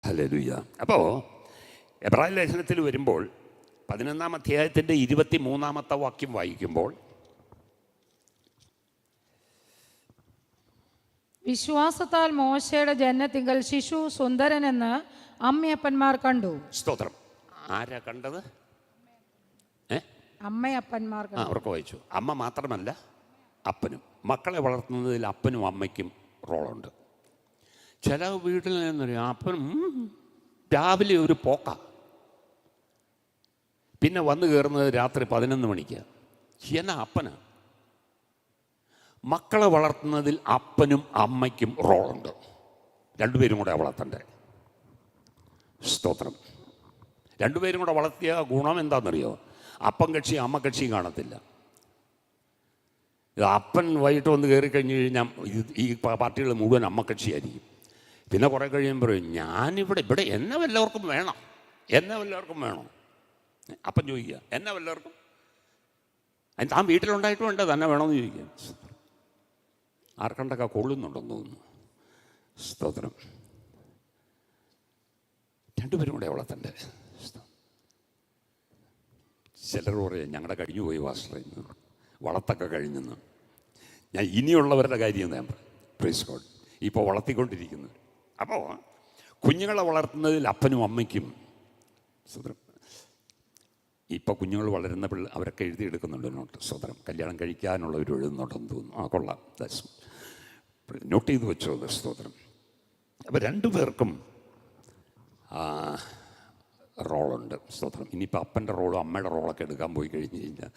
Hallelujah. അപ്പോൾ എബ്രായ ലേഖനത്തിൽ വരുമ്പോൾ 11-ാം അധ്യായത്തിൻ്റെ 23-ാമത്തെ വാക്യം വായിക്കുമ്പോൾ, വിശ്വാസത്താൽ മോശയുടെ ജനനത്തിങ്കൽ ശിശു സുന്ദരനെന്ന് അമ്മയപ്പന്മാർ കണ്ടു. സ്തോത്രം. ആരാ കണ്ടത്? അമ്മയപ്പന്മാർ കണ്ടു. അവർക്ക് വായിച്ചു. അമ്മ മാത്രമല്ല, അപ്പനും. മക്കളെ വളർത്തുന്നതിൽ അപ്പനും അമ്മയ്ക്കും റോളുണ്ട്. ചില വീട്ടിൽ നിന്നറിയാം, അപ്പനും രാവിലെ ഒരു പോക്ക, പിന്നെ വന്നു കയറുന്നത് രാത്രി 11 മണിക്ക്. എന്നാ അപ്പന്? മക്കളെ വളർത്തുന്നതിൽ അപ്പനും അമ്മയ്ക്കും റോളുണ്ട്. രണ്ടുപേരും കൂടെ വളർത്തണ്ടേ. സ്തോത്രം. രണ്ടുപേരും കൂടെ വളർത്തിയ ഗുണം എന്താണെന്നറിയോ? അപ്പൻ കക്ഷിയും അമ്മ കക്ഷിയും കാണത്തില്ല. അപ്പൻ വൈകിട്ട് വന്ന് കയറി കഴിഞ്ഞ് കഴിഞ്ഞാൽ ഈ പാർട്ടികൾ മുഴുവൻ അമ്മ കക്ഷിയായിരിക്കും. പിന്നെ കുറേ കഴിയുമ്പോൾ ഞാനിവിടെ എന്നെ വല്ലവർക്കും വേണം, എന്നെ വല്ലവർക്കും വേണം. അപ്പൻ ചോദിക്കുക, എന്നെ വല്ലവർക്കും? അതിന് താൻ വീട്ടിലുണ്ടായിട്ടും വേണ്ട, തന്നെ വേണമെന്ന് ചോദിക്കുക. ആർക്കണ്ടൊക്കെ കൊള്ളുന്നുണ്ടെന്ന് തോന്നുന്നു. സ്തോത്രം. രണ്ടുപേരും കൂടെ വളർത്തണ്ടേ. ചിലർ പറയും ഞങ്ങളുടെ കഴിഞ്ഞു പോയി വാസ്തവ, വളർത്തൊക്കെ കഴിഞ്ഞെന്ന്. ഞാൻ ഇനിയുള്ളവരുടെ കാര്യം ഞാൻ പ്രൈസ് ഗോഡ്, ഇപ്പോൾ വളർത്തിക്കൊണ്ടിരിക്കുന്നു. അപ്പോൾ കുഞ്ഞുങ്ങളെ വളർത്തുന്നതിൽ അപ്പനും അമ്മയ്ക്കും സ്വതന്ത്രം. ഇപ്പോൾ കുഞ്ഞുങ്ങൾ വളരുന്ന അവരൊക്കെ എഴുതിയെടുക്കുന്നുണ്ട് നോട്ട്. സ്വതന്ത്രം. കല്യാണം കഴിക്കാനുള്ളവർ എഴുതുന്നുണ്ടെന്ന് തോന്നുന്നു. കൊള്ളാം, നോട്ട് ചെയ്ത് വെച്ചോ. സ്തോത്രം. അപ്പോൾ രണ്ടുപേർക്കും റോളുണ്ട്. സ്തോത്രം. ഇനിയിപ്പോൾ അപ്പൻ്റെ റോളും അമ്മയുടെ റോളൊക്കെ എടുക്കാൻ പോയി കഴിഞ്ഞ് കഴിഞ്ഞാൽ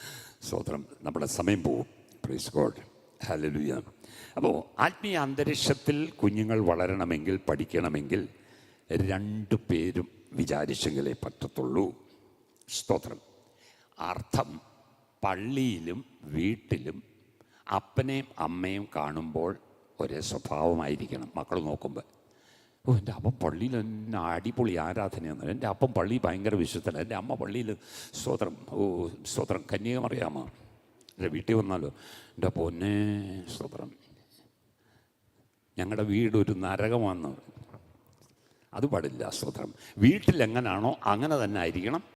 സ്തോത്രം നമ്മുടെ സമയം പോകും. Praise God. ഹല്ലേലൂയ. അപ്പോൾ ആത്മീയ അന്തരീക്ഷത്തിൽ കുഞ്ഞുങ്ങൾ വളരണമെങ്കിൽ, പഠിക്കണമെങ്കിൽ രണ്ടു പേരും വിചാരിച്ചെങ്കിലേ പറ്റത്തുള്ളൂ. സ്തോത്രം. അർത്ഥം, പള്ളിയിലും വീട്ടിലും അപ്പനെയും അമ്മയും കാണുമ്പോൾ ഒരേ സ്വഭാവമായിരിക്കണം. മക്കൾ നോക്കുമ്പോൾ, എൻ്റെ അപ്പൻ പള്ളിയിൽ എന്നെ അടിപൊളി ആരാധനയാണ്, എൻ്റെ അപ്പൻ പള്ളി ഭയങ്കര വിശുദ്ധന, എൻ്റെ അമ്മ പള്ളിയിൽ സ്തോത്രം സ്തോത്രം കന്യകമറിയാമോ, എൻ്റെ വീട്ടിൽ വന്നാലോ എൻ്റെ പൊന്നെ സ്തോത്രം ഞങ്ങളുടെ വീടൊരു നരകമാണെന്ന്. അത് പാടില്ല. സ്തോത്രം. വീട്ടിലെങ്ങനാണോ അങ്ങനെ തന്നെ ആയിരിക്കണം